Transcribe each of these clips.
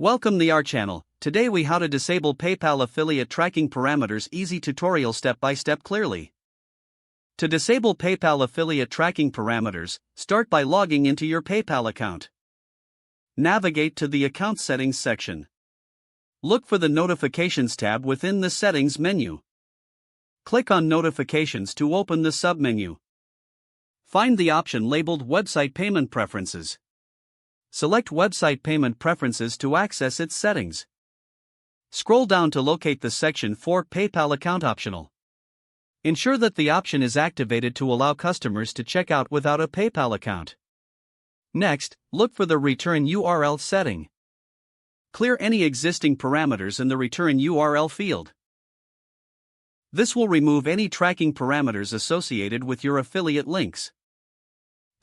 Welcome to our channel. Today we how to disable PayPal affiliate tracking parameters. Easy tutorial step by step clearly. To disable PayPal affiliate tracking parameters, start by logging into your PayPal account. Navigate to the account settings section. Look for the notifications tab within the settings menu. Click on notifications to open the submenu. Find the option labeled website payment preferences. Select Website Payment Preferences to access its settings. Scroll down to locate the section for PayPal Account Optional. Ensure that the option is activated to allow customers to check out without a PayPal account. Next, look for the Return URL setting. Clear any existing parameters in the Return URL field. This will remove any tracking parameters associated with your affiliate links.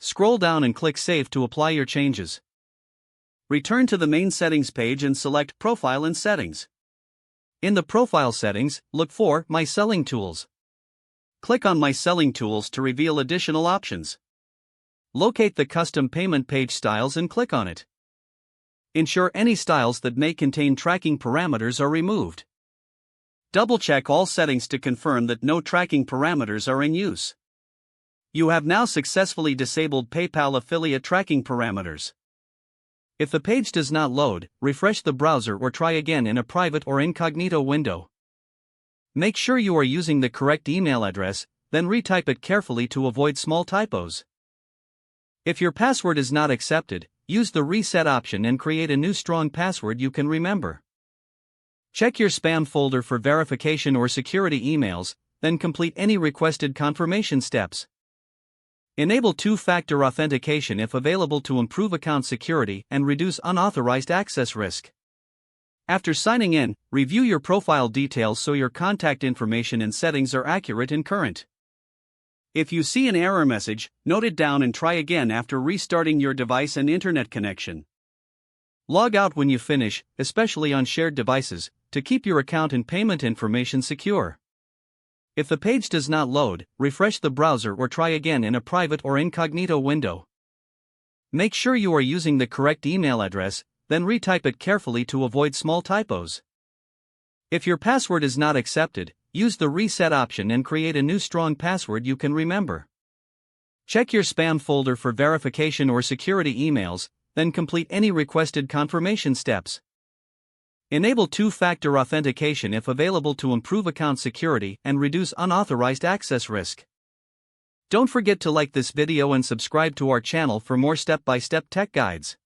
Scroll down and click Save to apply your changes. Return to the main settings page and select Profile and Settings. In the Profile settings, look for My Selling Tools. Click on My Selling Tools to reveal additional options. Locate the Custom Payment Page Styles and click on it. Ensure any styles that may contain tracking parameters are removed. Double-check all settings to confirm that no tracking parameters are in use. You have now successfully disabled PayPal affiliate tracking parameters. If the page does not load, refresh the browser or try again in a private or incognito window. Make sure you are using the correct email address, then retype it carefully to avoid small typos. If your password is not accepted, use the reset option and create a new strong password you can remember. Check your spam folder for verification or security emails, then complete any requested confirmation steps. Enable two-factor authentication if available to improve account security and reduce unauthorized access risk. After signing in, review your profile details so your contact information and settings are accurate and current. If you see an error message, note it down and try again after restarting your device and internet connection. Log out when you finish, especially on shared devices, to keep your account and payment information secure. If the page does not load, refresh the browser or try again in a private or incognito window. Make sure you are using the correct email address, then retype it carefully to avoid small typos. If your password is not accepted, use the reset option and create a new strong password you can remember. Check your spam folder for verification or security emails, then complete any requested confirmation steps. Enable two-factor authentication if available to improve account security and reduce unauthorized access risk. Don't forget to like this video and subscribe to our channel for more step-by-step tech guides.